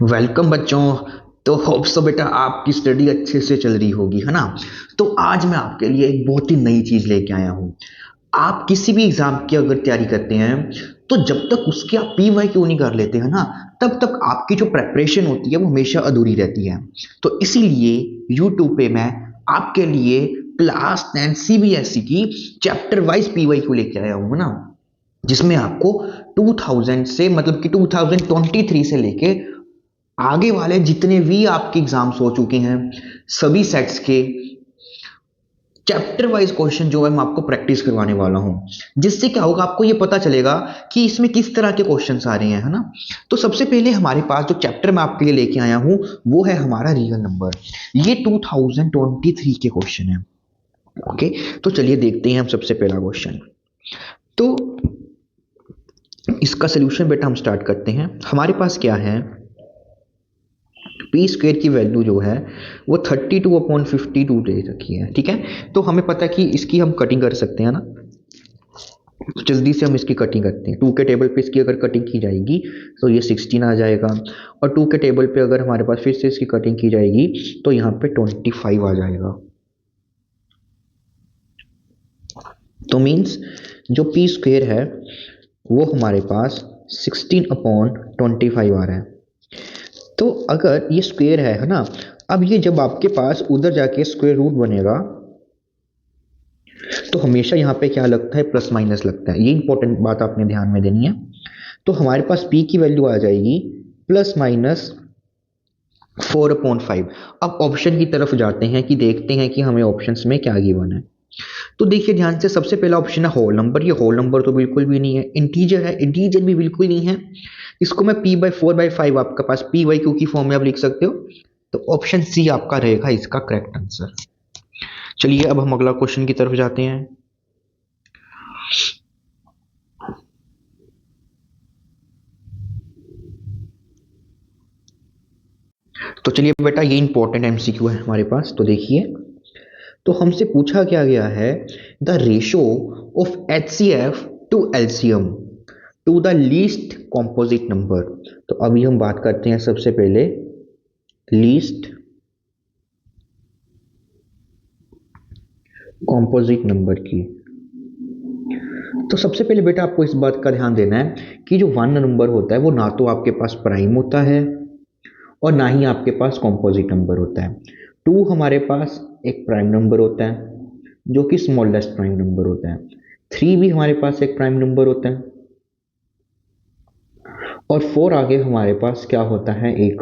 Welcome बच्चों। तो hope so बेटा आपकी स्टडी अच्छे से चल रही होगी, है ना। तो आज मैं आपके लिए एक बहुत ही नई चीज लेके आया हूँ। आप किसी भी एग्जाम की अगर तैयारी करते हैं तो जब तक उसकी आप पी वाई क्यू नहीं कर लेते हैं ना, तब तक आपकी जो प्रेपरेशन होती है वो हमेशा अधूरी रहती है। तो इसीलिए यूट्यूब पे मैं आपके लिए क्लास 10 सीबीएसई की chapter wise P Y Q लेके आया हूँ, है ना। जिसमें आपको 2000 से मतलब कि 2023 से लेके आगे वाले जितने भी आपके एग्जाम्स हो चुके हैं सभी सेट्स के चैप्टर वाइज क्वेश्चन जो है मैं आपको प्रैक्टिस करवाने वाला हूं। जिससे क्या होगा, आपको ये पता चलेगा कि इसमें किस तरह के क्वेश्चंस आ रहे हैं, है ना। तो सबसे पहले हमारे पास जो चैप्टर मैं आपके लिए लेके आया हूं वो है हमारा रियल नंबर। ये 2023 के क्वेश्चन है। ओके, तो चलिए देखते हैं हम सबसे पहला क्वेश्चन। तो इसका सोल्यूशन बेटा हम स्टार्ट करते हैं। हमारे पास क्या है, पी स्क्वेयर की वैल्यू जो है वो 32/52 दे रखी है, ठीक है। तो हमें पता है कि इसकी हम कटिंग कर सकते हैं ना। तो जल्दी से हम इसकी कटिंग करते हैं। 2 के टेबल पे इसकी अगर कटिंग की जाएगी तो ये 16 आ जाएगा, और 2 के टेबल पे अगर हमारे पास फिर से इसकी कटिंग की जाएगी तो यहाँ पे 25 आ जाएगा। तो मीन्स जो पी स्क्वेयर है वो हमारे पास 16/25 आ रहा है। तो अगर ये स्क्वायर है ना, अब ये जब आपके पास उधर जाके स्क्वायर रूट बनेगा तो हमेशा यहाँ पे क्या लगता है, प्लस माइनस लगता है। ये इंपॉर्टेंट बात आपने ध्यान में देनी है। तो हमारे पास p की वैल्यू आ जाएगी +/4/5। अब ऑप्शन की तरफ जाते हैं कि देखते हैं कि हमें ऑप्शंस में क्या गिवन है। तो देखिए ध्यान से, सबसे पहला ऑप्शन है होल नंबर। ये होल नंबर तो बिल्कुल भी नहीं है। इंटीजर है, इंटीजर भी बिल्कुल नहीं है। इसको मैं p/4/5 आपके पास p/q की फॉर्म में आप लिख सकते हो। तो ऑप्शन सी आपका रहेगा इसका करेक्ट आंसर। चलिए अब हम अगला क्वेश्चन की तरफ जाते हैं। तो चलिए बेटा, ये इंपॉर्टेंट एमसीक्यू है हमारे पास, तो देखिए। तो हमसे पूछा क्या गया है, the ratio of HCF to LCM to the least composite number. तो अभी हम बात करते हैं सबसे पहले लीस्ट कॉम्पोजिट नंबर की। तो सबसे पहले बेटा आपको इस बात का ध्यान देना है कि जो वन नंबर होता है वो ना तो आपके पास प्राइम होता है और ना ही आपके पास कॉम्पोजिट नंबर होता है। टू हमारे पास एक प्राइम नंबर होता है जो कि स्मॉलेस्ट प्राइम नंबर होता है। थ्री भी हमारे पास एक प्राइम नंबर होता है, और फोर आगे हमारे पास क्या होता है, एक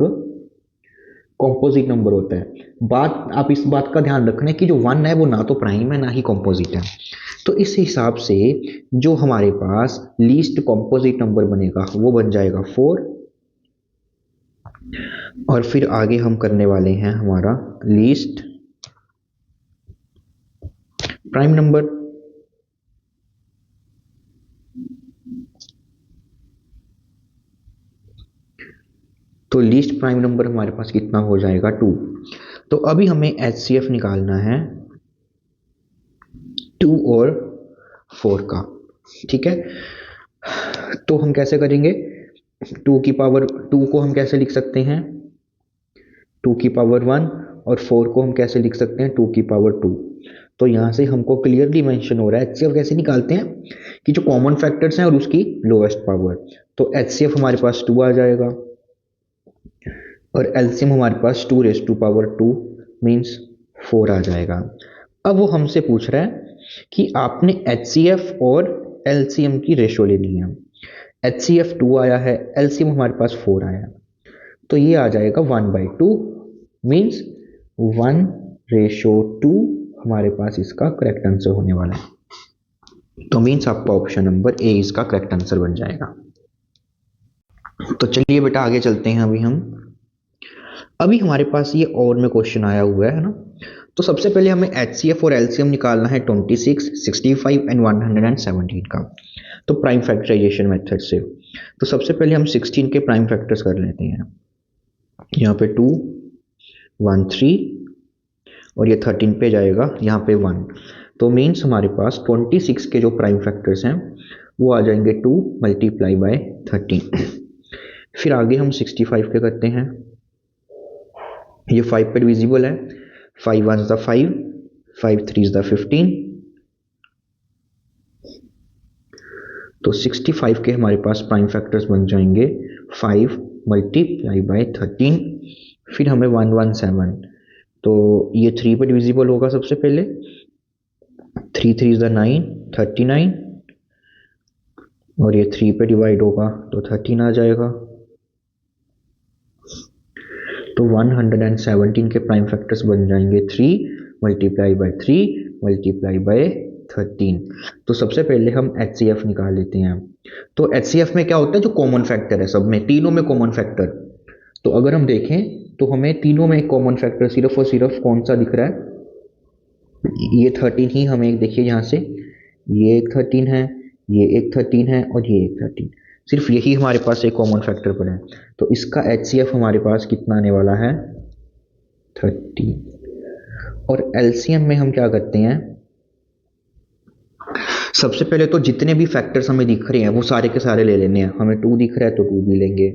कॉम्पोजिट नंबर होता है। बात आप इस बात का ध्यान रखना कि जो वन है वो ना तो प्राइम है ना ही कॉम्पोजिट है। तो इस हिसाब से जो हमारे पास लीस्ट कॉम्पोजिट नंबर बनेगा वो बन जाएगा 4। और फिर आगे हम करने वाले हैं हमारा लीस्ट प्राइम नंबर। तो लीस्ट प्राइम नंबर हमारे पास कितना हो जाएगा, 2। तो अभी हमें एचसीएफ निकालना है 2 और 4 का, ठीक है। तो हम कैसे करेंगे, 2 की पावर 2 को हम कैसे लिख सकते हैं, 2 की पावर 1, और 4 को हम कैसे लिख सकते हैं, 2 की पावर 2। तो यहाँ से हमको क्लियरली मेंशन हो रहा है एचसीएफ कैसे निकालते हैं, कि जो कॉमन फैक्टर्स हैं और उसकी लोएस्ट पावर। तो एचसीएफ हमारे पास 2 आ जाएगा, और एलसीएम हमारे पास 2 मीन्स 4 आ जाएगा। अब वो हमसे पूछ रहा है कि आपने एचसीएफ और एलसीएम की रेशो लेनी है। एचसीएफ 2 आया है, एलसीएम हमारे पास 4 आया है। तो ये आ जाएगा 1/2 मीन्स 1:2 हमारे पास इसका करेक्ट आंसर होने वाला है। तो मीन्स आपका ऑप्शन नंबर ए इसका करेक्ट आंसर बन जाएगा। तो चलिए बेटा आगे चलते हैं। अभी हमारे पास ये और में क्वेश्चन आया हुआ है ना। तो सबसे पहले हमें एचसीएफ और एलसीएम निकालना है 26, 65 एंड 117 का। तो प्राइम फैक्टराइजेशन मेथड से तो सबसे पहले हम 16 के प्राइम फैक्टर्स कर लेते हैं। यहाँ पे 2, 1, 3, और ये 13 पे जाएगा, यहाँ पे 1। तो मीन्स हमारे पास 26 के जो प्राइम फैक्टर्स हैं वो आ जाएंगे 2 × 13। फिर आगे हम 65 के करते हैं, ये 5 पे डिविजिबल है, 5 1 ज़ा 5, 5 3 ज़ा 15, तो 65 के हमारे पास प्राइम फैक्टर्स बन जाएंगे 5 मल्टीप्लाई बाय 13, फिर हमें 117, तो ये 3 पे डिविजिबल होगा सबसे पहले, 3 3 ज़ा 9, 39, और ये 3 पे डिवाइड होगा तो 13 आ जाएगा, तो 117 के प्राइम फैक्टर्स बन जाएंगे 3 मल्टीप्लाई बाय 3 मल्टीप्लाई बाय 13। तो सबसे पहले हम HCF निकाल लेते हैं। तो HCF में क्या होता है, जो कॉमन फैक्टर है सब में, तीनों में कॉमन फैक्टर, तो अगर हम देखें तो हमें तीनों में एक कॉमन फैक्टर सिर्फ और सिर्फ कौन सा दिख रहा है, ये 13 ही हमें एक, देखिए यहाँ से ये एक 13 है, ये एक 13 है और ये एक 13, सिर्फ यही हमारे पास एक कॉमन फैक्टर पड़ा है, तो इसका HCF हमारे पास कितना आने वाला है 30। और LCM में हम क्या करते हैं, सबसे पहले तो जितने भी फैक्टर्स हमें दिख रहे हैं वो सारे के सारे ले लेने हैं, हमें 2 दिख रहा है तो 2 भी लेंगे,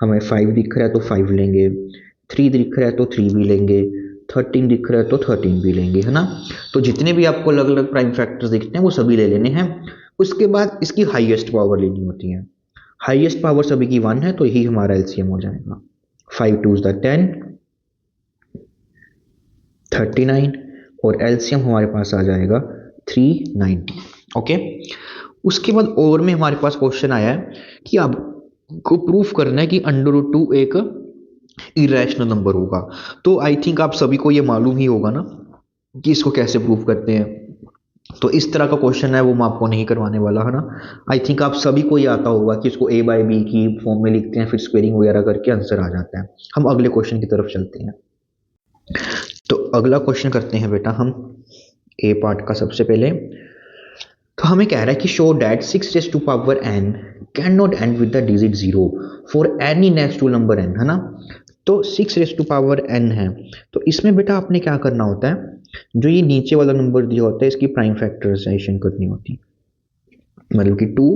हमें 5 दिख रहा है तो 5 लेंगे, 3 दिख रहा है तो 3 भी लेंगे, 13 दिख रहा है तो 13 भी लेंगे, है ना। तो जितने भी आपको अलग अलग प्राइम फैक्टर्स दिखते हैं वो सभी ले लेने हैं। उसके बाद इसकी हाईएस्ट पावर लेनी होती है, हाईएस्ट पावर सभी की 1 है, तो यही हमारा LCM हो जाएगा, 5 2 10, 39, और LCM हमारे पास आ जाएगा 390। ओके, उसके बाद और में हमारे पास क्वेश्चन आया है कि आपको प्रूफ करना है कि √2 एक इरेशनल नंबर होगा। तो आई थिंक आप सभी को ये मालूम ही होगा ना कि इसको कैसे प्रूफ करते हैं, तो इस तरह का क्वेश्चन है वो मैं आपको नहीं करवाने वाला, है ना। आई थिंक आप सभी को ये आता होगा कि इसको A/B की फॉर्म में लिखते हैं, फिर स्क्वेयरिंग वगैरह करके आंसर आ जाता है। हम अगले क्वेश्चन की तरफ चलते हैं। तो अगला क्वेश्चन करते हैं बेटा हम A पार्ट का। सबसे पहले तो हमें कह रहा है कि show that 6n can not and with the digit 0 for any next number n, है ना। तो 6n है, तो इसमें बेटा आपने क्या करना होता है, जो ये नीचे वाला नंबर दिया होता है इसकी प्राइम फैक्टराइजेशन करनी होती है, मतलब कि 2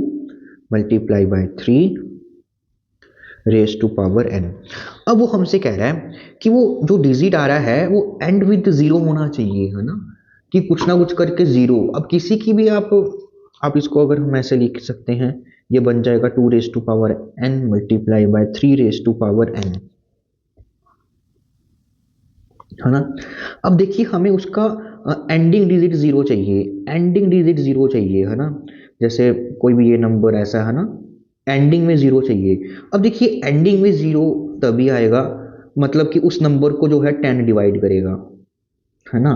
multiply by 3 raise to power n। अब वो हमसे कह रहा है कि वो जो डिजिट आ रहा है वो एंड विद 0 होना चाहिए, है ना, कि कुछ ना कुछ करके 0। अब किसी की भी आप इसको अगर हम ऐसे लिख सकते हैं, ये बन जाएगा 2 raise to power n multiply by 3 raise to power n, है ना। अब देखिए हमें उसका एंडिंग डिजिट 0 चाहिए, एंडिंग डिजिट 0 चाहिए, है ना। जैसे कोई भी ये नंबर ऐसा है ना, एंडिंग में 0 चाहिए। अब देखिए एंडिंग में 0 तभी आएगा, मतलब कि उस नंबर को जो है 10 डिवाइड करेगा, है ना।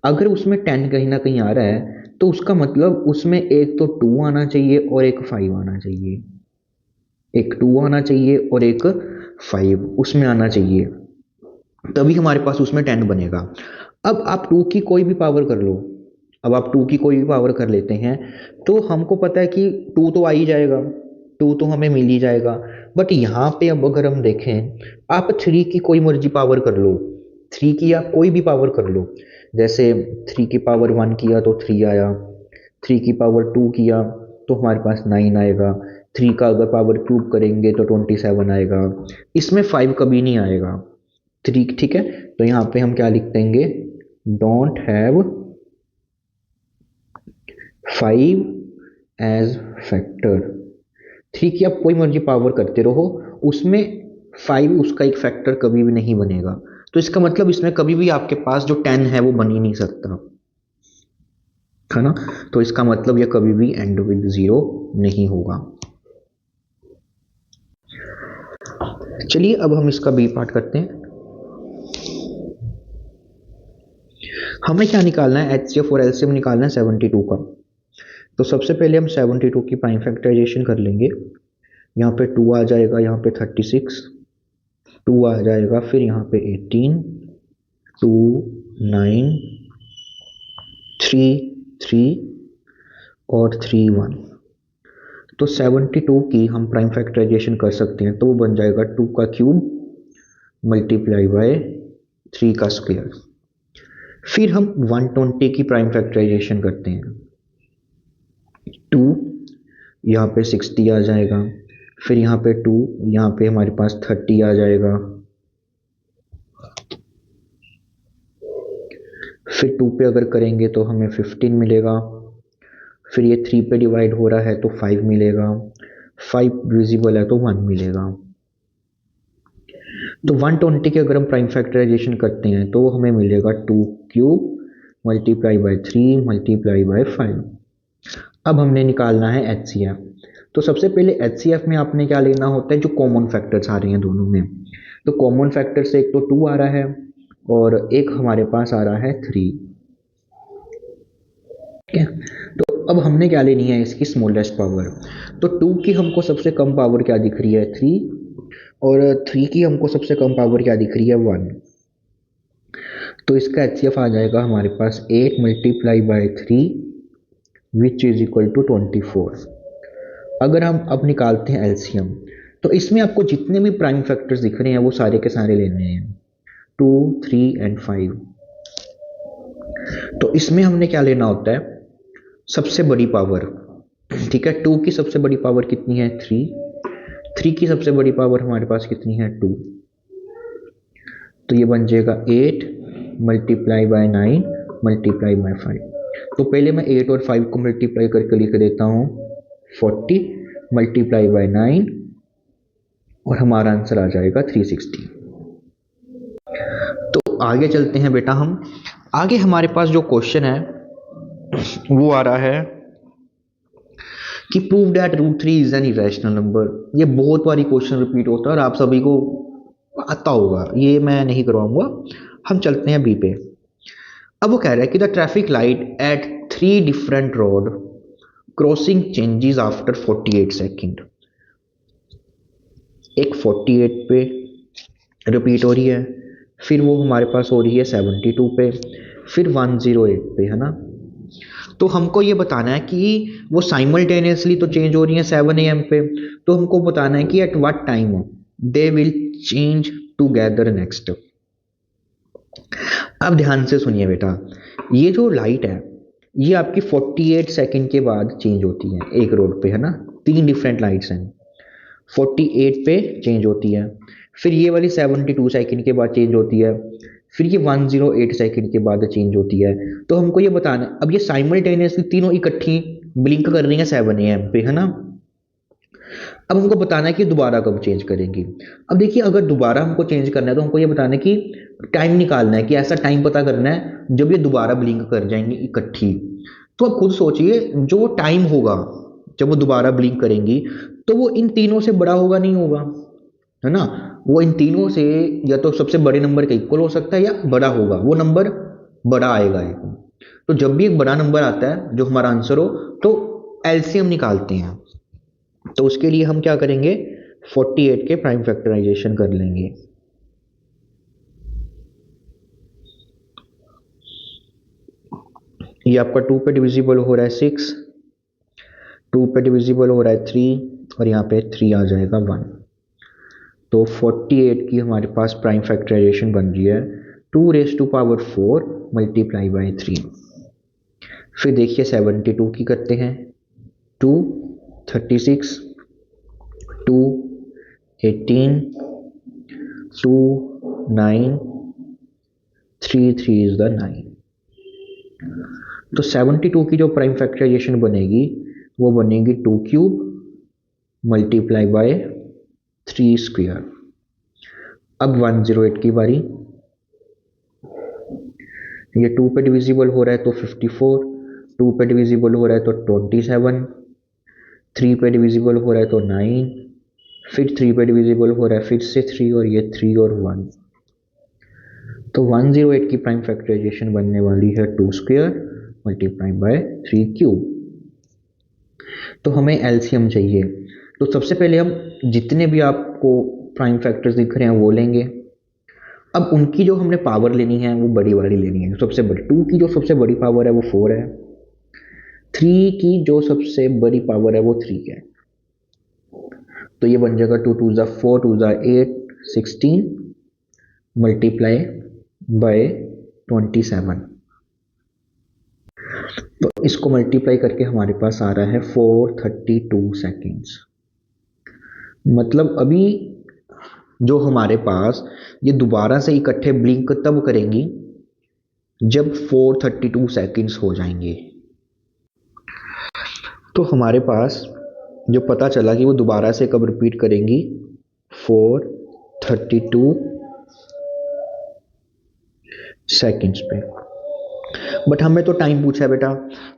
अगर उसमें 10 कहीं ना कहीं आ रहा है तो उसका मतलब उसमें एक तो 2 आना चाहिए और एक 5 आना चाहिए, एक 2 आना चाहिए और एक 5 उसमें आना चाहिए, तभी हमारे पास उसमें 10 बनेगा। अब आप 2 की कोई भी पावर कर लो, अब आप 2 की कोई भी पावर कर लेते हैं तो हमको पता है कि 2 तो आ ही जाएगा, 2 तो हमें मिल ही जाएगा। बट यहाँ पे अब अगर हम देखें, आप 3 की कोई मर्जी पावर कर लो, 3 की आप कोई भी पावर कर लो, जैसे 3 की पावर 1 किया तो 3 आया, 3 की पावर 2 किया तो हमारे पास 9 आएगा, 3 का अगर पावर क्यूब करेंगे तो 27 आएगा, इसमें 5 कभी नहीं आएगा। ठीक है, तो यहाँ पे हम क्या लिख देंगे, डोंट हैव 5 एज फैक्टर। 3 की आप कोई मर्जी पावर करते रहो, उसमें 5 उसका एक फैक्टर कभी भी नहीं बनेगा, तो इसका मतलब इसमें कभी भी आपके पास जो 10 है वो बन ही नहीं सकता, है ना। तो इसका मतलब यह कभी भी एंड विद 0 नहीं होगा। चलिए अब हम इसका बी पार्ट करते हैं। हमें क्या निकालना है, HCF और LCM निकालना है 72 का। तो सबसे पहले हम 72 की प्राइम फैक्टराइजेशन कर लेंगे, यहाँ पे 2 आ जाएगा, यहाँ पे 36, 2 आ जाएगा, फिर यहाँ पे 18, 2 9 3 3 और 3 1। तो 72 की हम प्राइम फैक्टराइजेशन कर सकते हैं, तो वो बन जाएगा 2 का क्यूब मल्टीप्लाई बाय 3 का स्क्वायर। फिर हम 120 की प्राइम फैक्टराइजेशन करते हैं, 2 यहाँ पे 60 आ जाएगा, फिर यहाँ पे 2, यहाँ पे हमारे पास 30 आ जाएगा, फिर 2 पे अगर करेंगे तो हमें 15 मिलेगा, फिर ये 3 पे डिवाइड हो रहा है तो 5 मिलेगा, 5 डिविजिबल है तो 1 मिलेगा। तो 120 के अगर हम प्राइम फैक्टराइजेशन करते हैं तो हमें मिलेगा 2 cube multiply by 3 multiply by 5। अब हमने निकालना है HCF। तो सबसे पहले HCF में आपने क्या लेना होता है, जो कॉमन फैक्टर्स आ रहे हैं दोनों में। तो कॉमन फैक्टर से एक तो 2 आ रहा है और एक हमारे पास आ रहा है 3। ठीक है, तो अब हमने क्या लेनी है, इसकी स्मॉलेस्ट पावर। तो 2 की हमको सबसे कम पावर क्या दिख रही है, 3, और 3 की हमको सबसे कम पावर क्या दिख रही है, 1। तो इसका HCF आ जाएगा हमारे पास 8 multiply by 3 which is equal to 24। अगर हम अब निकालते हैं LCM, तो इसमें आपको जितने भी प्राइम फैक्टर्स दिख रहे हैं वो सारे के सारे लेने हैं, 2, 3 एंड 5। तो इसमें हमने क्या लेना होता है, सबसे बड़ी पावर। ठीक है, 2 की सबसे बड़ी पावर कितनी है, 3 की सबसे बड़ी पावर हमारे पास कितनी है, 2। तो ये बन जाएगा 8 मल्टीप्लाई बाय 9 मल्टीप्लाई बाय 5। तो पहले मैं 8 और 5 को मल्टीप्लाई करके लिख देता हूँ, 40 मल्टीप्लाई बाय 9 और हमारा आंसर आ जाएगा 360। तो आगे चलते हैं बेटा हम। आगे हमारे पास जो क्वेश्चन है वो आ रहा है कि prove that root 3 is an irrational number. ये बहुत बारी क्वेश्चन रिपीट होता है और आप सभी को आता होगा, ये मैं नहीं करवाऊंगा। हम चलते हैं बी पे। अब वो कह रहा है कि the traffic light at 3 different road crossing changes after 48 second. एक 48 पे रिपीट हो रही है, फिर वो हमारे पास हो रही है 72 पे, फिर 108 पे, है ना। तो हमको ये बताना है कि वो साइमल्टेनियसली तो चेंज हो रही है 7 AM पे, तो हमको बताना है कि at what time they will change together next. अब ध्यान से सुनिए बेटा, ये जो लाइट है ये आपकी 48 सेकंड के बाद चेंज होती है एक रोड पे, है ना। 3 डिफरेंट लाइट्स हैं, 48 पे चेंज होती है, फिर ये वाली 72 सेकंड के बाद चेंज होती है, फिर ये 108 सेकंड के बाद चेंज होती है। तो हमको ये बताना है, अब ये साइमल्टेनियसली तीनों इकट्ठी ब्लिंक कर रही हैं 7 AM पे, है ना। अब हमको बताना है कि दोबारा कब चेंज करेंगी। अब देखिए, अगर दोबारा हमको चेंज करना है तो हमको ये बताना है कि टाइम निकालना है, कि ऐसा टाइम पता करना है जब ये दोबारा ब्लिंक कर जाएंगी इकट्ठी। तो आप खुद सोचिए, जो टाइम होगा जब वो दोबारा ब्लिंक करेंगी तो वो इन तीनों से बड़ा होगा, नहीं होगा, है ना। वो इन तीनों से या तो सबसे बड़े नंबर का इक्वल हो सकता है या बड़ा होगा, वो नंबर बड़ा आएगा एक। तो जब भी एक बड़ा नंबर आता है जो हमारा आंसर हो तो एलसीएम निकालते हैं। तो उसके लिए हम क्या करेंगे, 48 के प्राइम फैक्टराइजेशन कर लेंगे। ये आपका 2 पे डिविजिबल हो रहा है 6, 2 पे डिविजिबल हो रहा है 3 और यहाँ पे 3 आ जाएगा 1। तो 48 की हमारे पास प्राइम फैक्टराइजेशन बन रही है 2⁴ मल्टीप्लाई बाई 3। फिर देखिए 72 की करते हैं, 2, 36, 2, 18, 2, 9, 3 3 इज द 9। तो 72 की जो प्राइम फैक्टराइजेशन बनेगी वो बनेगी 2 क्यूब मल्टीप्लाई बाय 3 स्क्वायर। अब 108 की बारी, ये 2 पे डिविजिबल हो रहा है तो 54, 2 पे डिविजिबल हो रहा है तो 27, 3 पे डिविजिबल हो रहा है तो 9, फिर 3 पे डिविजिबल हो रहा है फिर से 3 और ये 3 और 1। तो 108 की प्राइम फैक्टराइजेशन बनने वाली है 2 स्क्वायर मल्टीप्लाई बाय 3 क्यूब। तो हमें एलसीएम चाहिए, तो सबसे पहले हम जितने भी आपको प्राइम फैक्टर्स दिख रहे हैं वो लेंगे। अब उनकी जो हमने पावर लेनी है वो बड़ी वाली लेनी है, सबसे बड़ी। 2 की जो सबसे बड़ी पावर है वो 4 है, 3 की जो सबसे बड़ी पावर है वो 3 है। तो ये बन जाएगा 2 2 4 2 8 16 मल्टीप्लाई बाय 27। तो इसको मल्टीप्लाई करके हमारे पास आ रहा है 432 सेकेंड्स। मतलब अभी जो हमारे पास ये दोबारा से इकट्ठे ब्लिंक तब करेंगी जब 432 सेकंड्स हो जाएंगे। तो हमारे पास जो पता चला कि वो दोबारा से कब रिपीट करेंगी, 432 सेकंड्स पे। बट हमें तो टाइम पूछा है बेटा,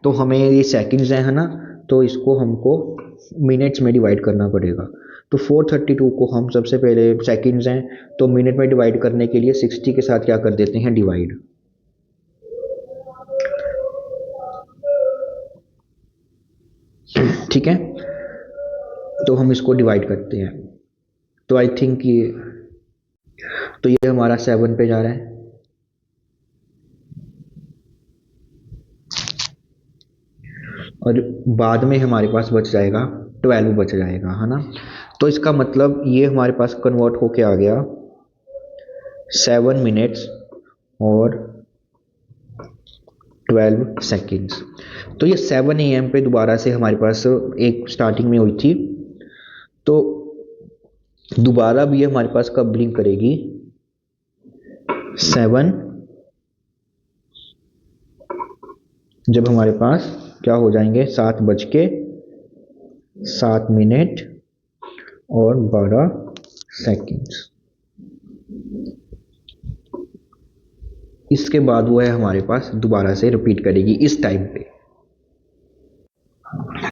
तो हमें ये सेकंड्स है ना, तो इसको हमको मिनट्स में डिवाइड करना पड़ेगा। तो 432 को हम सबसे पहले, सेकंड्स हैं तो मिनट में डिवाइड करने के लिए 60 के साथ क्या कर देते हैं, डिवाइड। ठीक है, तो हम इसको डिवाइड करते हैं। तो आई थिंक ये हमारा 7 पे जा रहा है, और बाद में हमारे पास बच जाएगा 12 बच जाएगा, है ना। तो इसका मतलब ये हमारे पास कन्वर्ट होके आ गया 7 मिनट्स और 12 सेकेंड्स। तो ये 7 AM पे दोबारा से हमारे पास एक स्टार्टिंग में हुई थी, तो दोबारा भी ये हमारे पास कब ब्लिंक करेगी, 7, जब हमारे पास क्या हो जाएंगे, 7:07 और 12 सेकेंड्स। इसके बाद वो है हमारे पास दोबारा से रिपीट करेगी इस टाइम पे।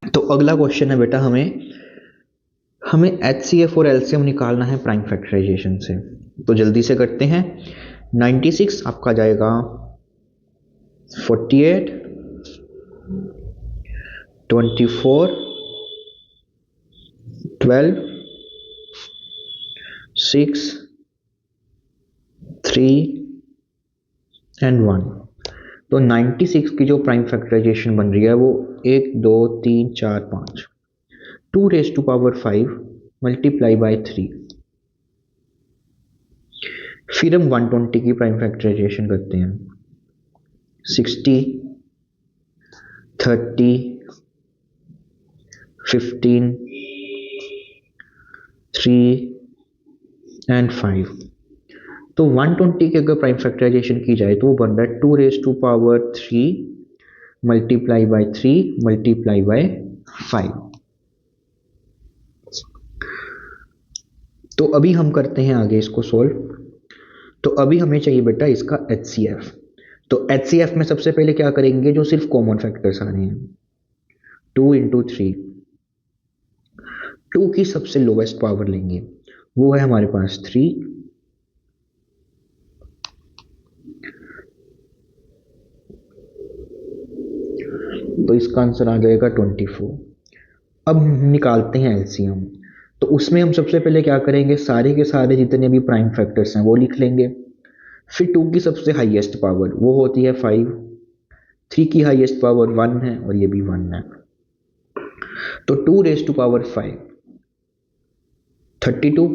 तो अगला क्वेश्चन है बेटा, हमें HCF और LCM निकालना है प्राइम फैक्टराइजेशन से। तो जल्दी से करते हैं। 96 आपका जाएगा 48, 24, 12, 6, 3 एंड 1। तो 96 की जो प्राइम फैक्टराइजेशन बन रही है वो 1 2 3 4 5, 2⁵5 मल्टीप्लाई बाय 3। फिर हम 120 की प्राइम फैक्टराइजेशन करते हैं, 60, 30, 15, 3 एंड 5। तो 120 की अगर प्राइम फैक्टराइजेशन की जाए तो वो बन रहा है 2⁵3 मल्टीप्लाई बाय 3 मल्टीप्लाई बाय 5। तो अभी हम करते हैं आगे इसको सोल्व। तो अभी हमें चाहिए बेटा इसका HCF। तो HCF में सबसे पहले क्या करेंगे, जो सिर्फ कॉमन फैक्टर्स आ रहे हैं, 2 × 3, 2 की सबसे लोवेस्ट पावर लेंगे, वो है हमारे पास 3, तो इसका आंसर आ जाएगा 24। अब निकालते हैं LCM। तो उसमें हम सबसे पहले क्या करेंगे, सारे के सारे जितने भी प्राइम फैक्टर्स हैं वो लिख लेंगे। फिर 2 की सबसे हाईएस्ट पावर वो होती है 5, 3 की हाईएस्ट पावर 1 है और ये भी 1 है। तो 2⁵5 32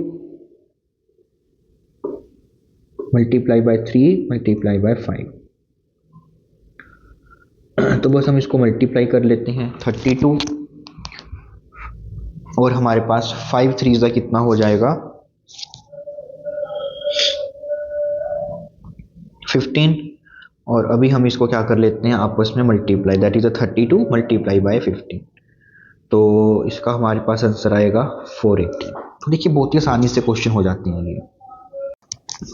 मल्टीप्लाई बाय 3 मल्टीप्लाई बाय 5। तो बस हम इसको मल्टीप्लाई कर लेते हैं, 32 और हमारे पास 5 3 का कितना हो जाएगा, 15। और अभी हम इसको क्या कर लेते हैं, आपस में multiply, that is 32 multiply by 15। तो इसका हमारे पास आंसर आएगा 480। तो देखिए बहुत ही आसानी से क्वेश्चन हो जाते हैं ये।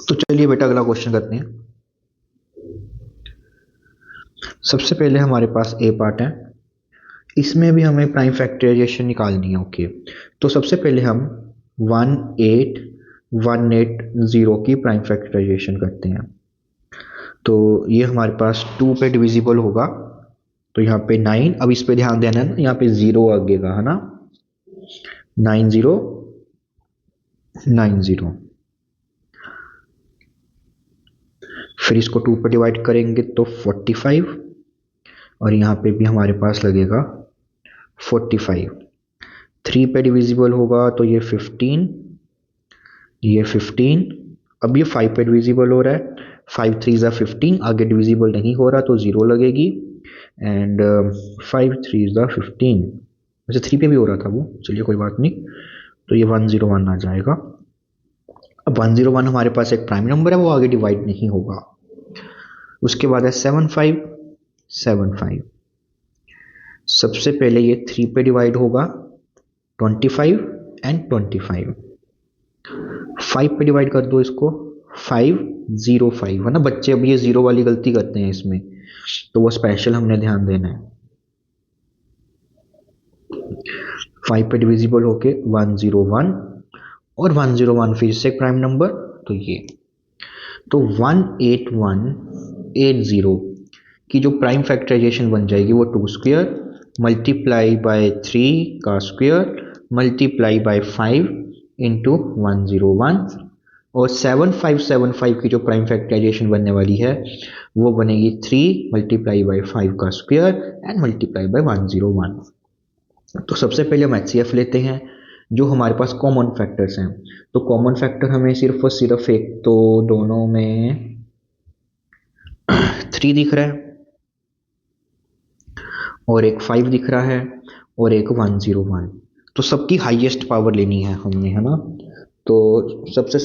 तो चलिए बेटा अगला क्वेश्चन करते हैं। सबसे पहले हमारे पास ए पार्ट है, इसमें भी हमें प्राइम फैक्टराइजेशन निकालनी है। ओके, तो सबसे पहले हम 18180 की प्राइम फैक्टराइजेशन करते हैं। तो ये हमारे पास 2 पे डिविजिबल होगा, तो यहाँ पे 9, अब इस पे ध्यान देना है, यहाँ पे 0 आगेगा, है ना, 9090। फिर इसको 2 पे डिवाइड करेंगे तो 45, और यहाँ पे भी हमारे पास लगेगा 45। 3 पे डिविजिबल होगा तो ये 15, ये 15। अब ये 5 पे डिविजिबल हो रहा है, 5 3 ज़ा 15, आगे डिविजिबल नहीं हो रहा तो 0 लगेगी, एंड 5 3 ज़ा 15, वैसे 3 पे भी हो रहा था वो, चलिए कोई बात नहीं। तो ये 101 आ जाएगा। अब 101 हमारे पास एक प्राइम नंबर है, वो आगे डिवाइड नहीं होगा। उसके बाद है 75 सबसे पहले ये 3 पे डिवाइड होगा, 25 एंड 25। 5 पे डिवाइड कर दो इसको, 505 है ना बच्चे। अब ये जीरो वाली गलती करते हैं इसमें, तो वो स्पेशल हमने ध्यान देना है। 5 पे डिविजिबल होके 101, और 101 फिर से प्राइम नंबर, तो ये तो 18180 की जो प्राइम फैक्टराइजेशन बन जाएगी वो 2 स्क्वायर मल्टीप्लाई बाय 3 का स्क्वायर मल्टीप्लाई बाय 5 इंटू 101, और 7575 की जो प्राइम फैक्टराइजेशन बनने वाली है वो बनेगी 3 मल्टीप्लाई बाय 5 का स्क्वायर एंड मल्टीप्लाई बाय 101। तो सबसे पहले हम HCF लेते हैं, जो हमारे पास कॉमन फैक्टर्स हैं। तो कॉमन फैक्टर हमें सिर्फ और सिर्फ एक तो दोनों में 3 दिख रहा है, और एक 5 दिख रहा है, और एक 101। तो सबकी हाईएस्ट पावर लेनी है हमने, है ना। तो सबसे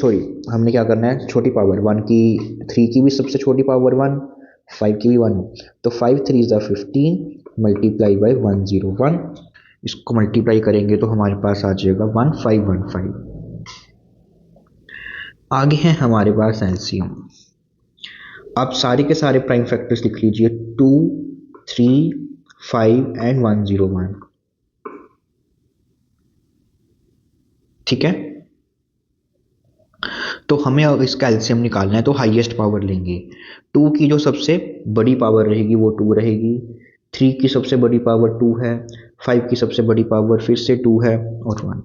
हमने क्या करना है, छोटी पावर 1 की, 3 की भी सबसे छोटी पावर 1, 5 की भी 1। तो 5 3 15 मल्टीप्लाई बाई 101, इसको मल्टीप्लाई करेंगे तो हमारे पास आ जाएगा 1515। आगे है हमारे पास एलसीएम। आप सारे के सारे प्राइम फैक्टर्स लिख लीजिए, 2 3 5 एंड 101। ठीक है, तो हमें इसका एलसीएम निकालना है, तो हाईएस्ट पावर लेंगे। 2 की जो सबसे बड़ी पावर रहेगी वो 2 रहेगी, 3 की सबसे बड़ी पावर 2 है, 5 की सबसे बड़ी पावर फिर से 2 है, और 1।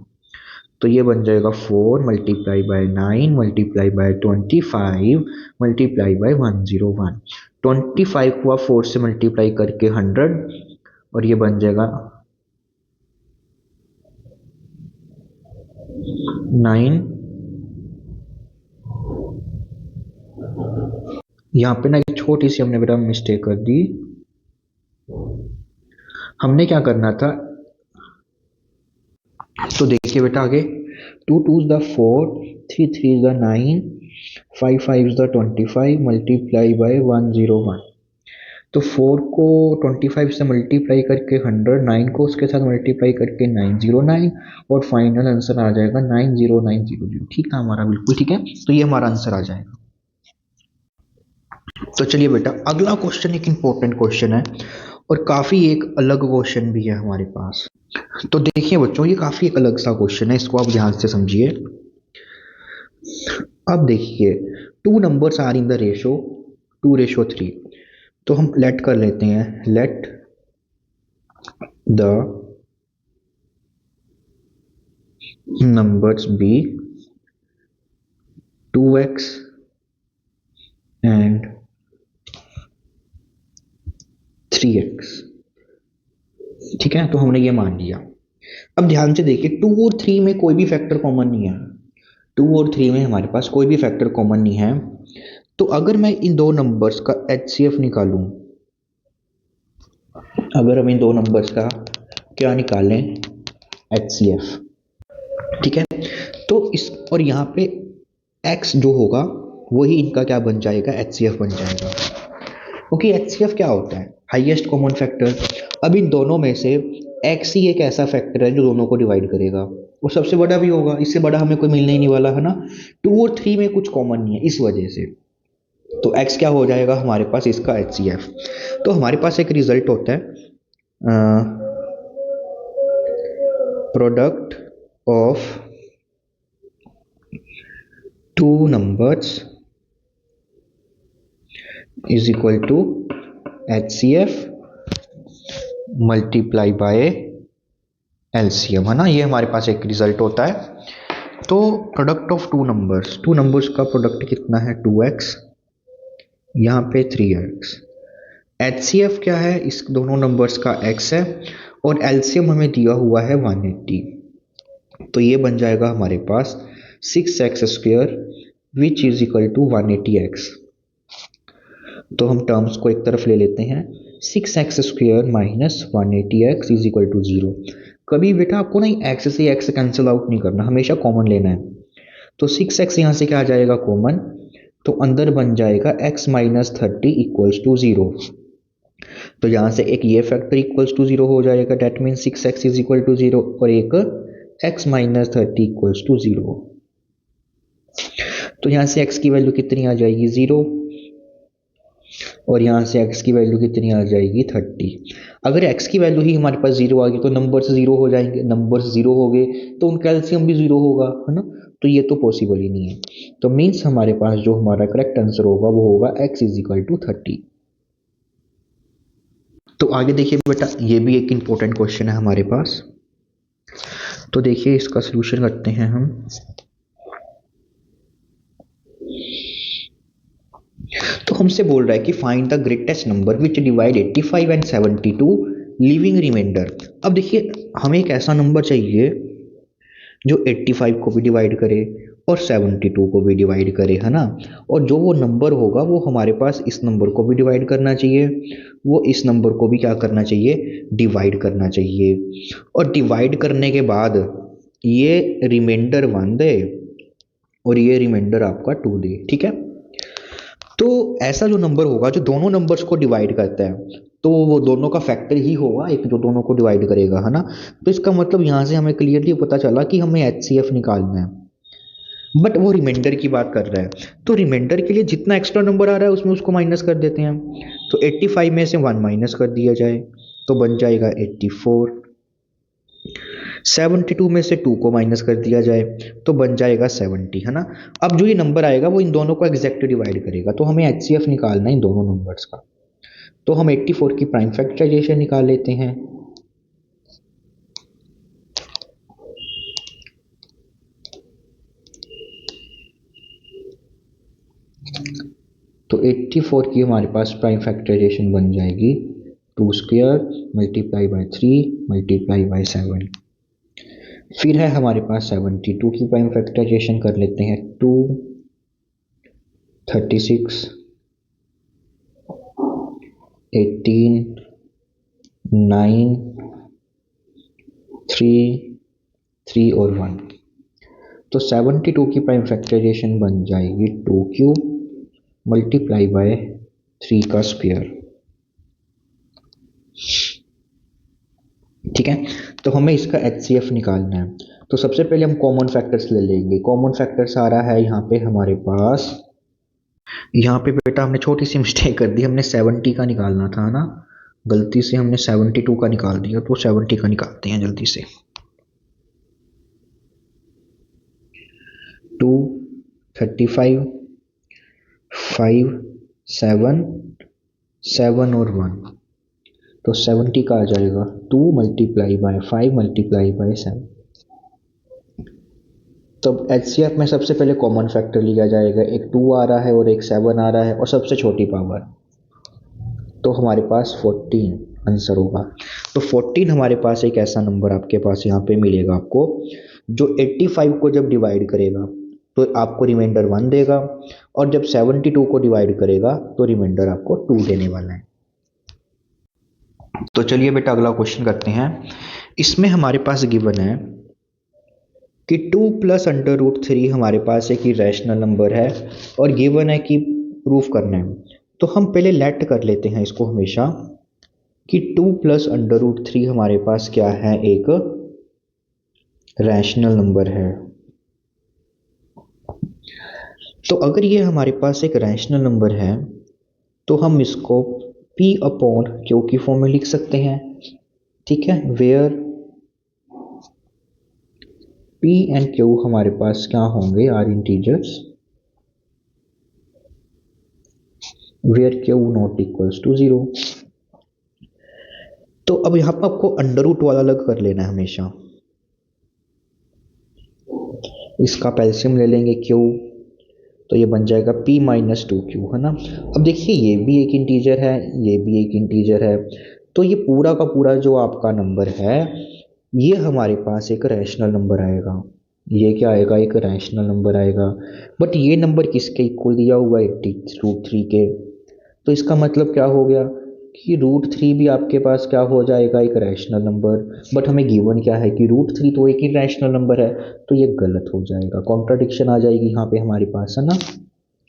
तो ये बन जाएगा 4 multiply by 9 multiply by 25 multiply by 101। 25 हुआ 4 से मल्टीप्लाई करके 100, और ये बन जाएगा 9। यहाँ पे ना एक छोटी सी हमने बेटा मिस्टेक कर दी। हमने क्या करना था, तो देखिए बेटा आगे, 2 2 is the 4, 3 3 is the 9, 5 5 is the 25 multiply by 101। तो 4 को 25 से मल्टीप्लाई करके 100, 9 को उसके साथ मल्टीप्लाई करके 909, और फाइनल आंसर आ जाएगा 90900। ठीक था हमारा, बिल्कुल ठीक है। तो ये हमारा आंसर आ जाएगा। तो चलिए बेटा, अगला क्वेश्चन एक इंपॉर्टेंट क्वेश्चन है, और काफी एक अलग क्वेश्चन भी है हमारे पास। तो देखिए बच्चों, ये काफी एक अलग सा क्वेश्चन है, इसको आप ध्यान से समझिए। अब देखिए, 2 numbers are in the ratio 2:3। तो हम लेट कर लेते हैं, let the numbers be 2x and 3x। ठीक है, तो हमने ये मान लिया। अब ध्यान से देखिए, 2 और 3 में कोई भी फैक्टर कॉमन नहीं है। 2 और 3 में हमारे पास कोई भी फैक्टर कॉमन नहीं है। तो अगर मैं इन दो नंबर्स का HCF निकालूं, अगर हम इन दो नंबर्स का क्या निकालें, HCF, ठीक है, तो इस और यहाँ पे x जो होगा वही इनका क्या बन जाएगा, HCF बन जाएगा। क्योंकि HCF क्या होता है, हाईएस्ट कॉमन फैक्टर। अब इन दोनों में से x ही एक ऐसा फैक्टर है जो दोनों को डिवाइड करेगा, वो सबसे बड़ा भी होगा, इससे बड़ा हमें कोई मिलने ही नहीं वाला, है ना। 2 और 3 में कुछ कॉमन नहीं है, इस वजह से तो x क्या हो जाएगा हमारे पास, इसका HCF। तो हमारे पास एक रिजल्ट होता है, product of 2 numbers is equal to HCF multiply by LCM, है ना। ये हमारे पास एक रिजल्ट होता है। तो प्रोडक्ट ऑफ 2 नंबर्स का प्रोडक्ट कितना है, 2x, यहाँ पे 3x। HCF क्या है, इस दोनों नंबर्स का x है, और LCM हमें दिया हुआ है 180। तो ये बन जाएगा हमारे पास 6x² which is equal to 180x। तो हम टर्म्स को एक तरफ ले लेते हैं, 6x² minus 180x is equal to 0। कभी बेटा आपको ना एक्स से एक्स कैंसिल आउट नहीं करना, हमेशा कॉमन लेना है। तो 6x यहाँ से क्या आ जाएगा कॉमन, तो अंदर बन जाएगा x माइनस 30 इक्वल्स टू 0। तो यहाँ से एक ये फैक्टर इक्वल्स टू 0 हो जाएगा, that mean 6x is equal to 0, और एक x माइनस 30 इक्वल्स टू 0। तो यहाँ से x की वैल्यू कितनी आ जाएगी 0, और यहाँ से x की वैल्यू कितनी आ जाएगी 30। अगर x की वैल्यू ही हमारे पास 0 आ गई तो नंबर्स 0 हो जाएंगे, नंबर्स 0 हो गए तो उनका एलसीएम भी 0 होगा, है ना। तो ये तो पॉसिबल ही नहीं है। तो मीन्स हमारे पास जो हमारा करेक्ट आंसर होगा वो होगा x इज इक्वल टू 30। तो आगे देखिए बेटा, ये भी एक इंपॉर्टेंट क्वेश्चन है हमारे पास। तो देखिए इसका सोल्यूशन करते हैं हम। तो हमसे बोल रहा है कि find the greatest number which divide 85 and 72 leaving remainder. अब देखिए हमें एक ऐसा नंबर चाहिए जो 85 को भी डिवाइड करे और 72 को भी डिवाइड करे, है ना। और जो वो नंबर होगा वो हमारे पास इस नंबर को भी डिवाइड करना चाहिए, वो इस नंबर को भी क्या करना चाहिए, डिवाइड करना चाहिए। और डिवाइड करने के बाद ये रिमाइंडर 1 दे और ये रिमाइंडर आपका 2 दे, ठीक है। तो ऐसा जो नंबर होगा जो दोनों नंबर्स को डिवाइड करता है, तो वो दोनों का फैक्टर ही होगा एक जो दोनों को डिवाइड करेगा, है ना। तो इसका मतलब यहाँ से हमें क्लियरली पता चला कि हमें एचसीएफ निकालना है। बट वो रिमाइंडर की बात कर रहा है, तो रिमाइंडर के लिए जितना एक्स्ट्रा नंबर आ रहा है उसमें उसको माइनस कर देते हैं। तो 85 में से 1 माइनस कर दिया जाए तो बन जाएगा 84। 72 में से 2 को माइनस कर दिया जाए तो बन जाएगा 70, है ना। अब जो ये नंबर आएगा वो इन दोनों को एग्जैक्ट डिवाइड करेगा, तो हमें एचसीएफ निकालना है इन दोनों नंबर्स का। तो हम 84 की प्राइम फैक्टराइजेशन निकाल लेते हैं। तो 84 की हमारे पास प्राइम फैक्टराइजेशन बन जाएगी 2 square multiply by 3 multiply by 7। फिर है हमारे पास 72 की प्राइम फैक्टराइजेशन कर लेते हैं 2 36 18 9 3 और 1। तो 72 की प्राइम फैक्टराइजेशन बन जाएगी 2 क्यूब मल्टीप्लाई बाय 3 का स्क्वायर, ठीक है। तो हमें इसका एचसीएफ निकालना है। तो सबसे पहले हम कॉमन फैक्टर्स ले लेंगे। कॉमन फैक्टर्स आ रहा है यहाँ पे हमारे पास, यहाँ पे बेटा हमने छोटी सी मिस्टेक कर दी, हमने 70 का निकालना था ना, गलती से हमने 72 का निकाल दिया। तो 70 का निकालते हैं जल्दी से। 2 35 5 7 7 और 1। तो 70 का आ जाएगा 2 मल्टीप्लाई बाय 5 मल्टीप्लाई बाय 7। तो एचसीएफ में सबसे पहले कॉमन फैक्टर लिया जाएगा, एक 2 आ रहा है और एक 7 आ रहा है और सबसे छोटी पावर, तो हमारे पास 14 आंसर होगा। तो 14 हमारे पास एक ऐसा नंबर आपके पास यहाँ पे मिलेगा आपको जो 85 को जब डिवाइड करेगा तो आपको रिमाइंडर 1 देगा, और जब 72 को डिवाइड करेगा तो रिमाइंडर आपको 2 देने वाला है। तो चलिए बेटा अगला क्वेश्चन करते हैं। इसमें हमारे पास गिवन है कि 2 प्लस अंडर रूट 3 हमारे पास एक इरेशनल नंबर है और गिवन है कि प्रूफ करना है। तो हम पहले लेट कर लेते हैं इसको हमेशा कि 2 प्लस अंडर रूट 3 हमारे पास क्या है, एक रैशनल नंबर है। तो अगर ये हमारे पास एक रैशनल नंबर है तो हम इसको p अपॉन क्यू की फॉर्म में लिख सकते हैं, ठीक है। वेयर p एंड q हमारे पास क्या होंगे, are integers, where q not equals to 0। तो अब यहाँ पर आपको अंडर रूट वाला अलग कर लेना है हमेशा। इसका एलसीएम ले लेंगे q, तो ये बन जाएगा p माइनस 2q, है ना। अब देखिए ये भी एक इंटीजर है, ये भी एक इंटीजर है, तो ये पूरा का पूरा जो आपका नंबर है ये हमारे पास एक रैशनल नंबर आएगा। ये क्या आएगा, एक रैशनल नंबर आएगा। बट ये नंबर किसके इक्वल दिया हुआ है, 80√3 के। तो इसका मतलब क्या हो गया कि √3 भी आपके पास क्या हो जाएगा, एक रैशनल नंबर, बट हमें गिवन क्या है कि √3 तो एक ही रैशनल नंबर है, तो ये गलत हो जाएगा, कॉन्ट्राडिक्शन आ जाएगी यहाँ पे हमारे पास, है ना।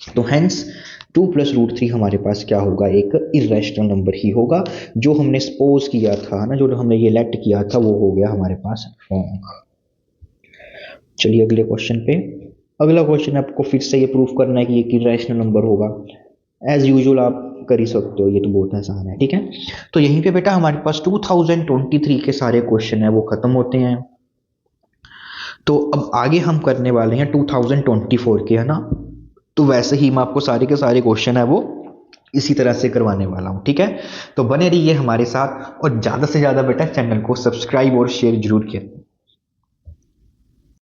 तो हेंस 2 + √3 हमारे पास क्या होगा, एक इरेशनल नंबर ही होगा। जो हमने सपोज किया था ना, जो हमने ये लेट किया था, वो हो गया हमारे पास रॉन्ग। चलिए अगले क्वेश्चन पे। अगला क्वेश्चन आपको फिर से ये प्रूफ करना है कि एक इरेशनल नंबर होगा। एज यूजुअल आप कर ही सकते हो, ये तो बहुत आसान है, ठीक है। तो यहीं पे बेटा हमारे पास 2023 के सारे क्वेश्चन है वो खत्म होते हैं। तो अब आगे हम करने वाले हैं 2024 के, है ना। तो वैसे ही मैं आपको सारे के सारे क्वेश्चन है वो इसी तरह से करवाने वाला हूँ, ठीक है। तो बने रहिए हमारे साथ और ज़्यादा से ज़्यादा बेटा चैनल को सब्सक्राइब और शेयर जरूर किया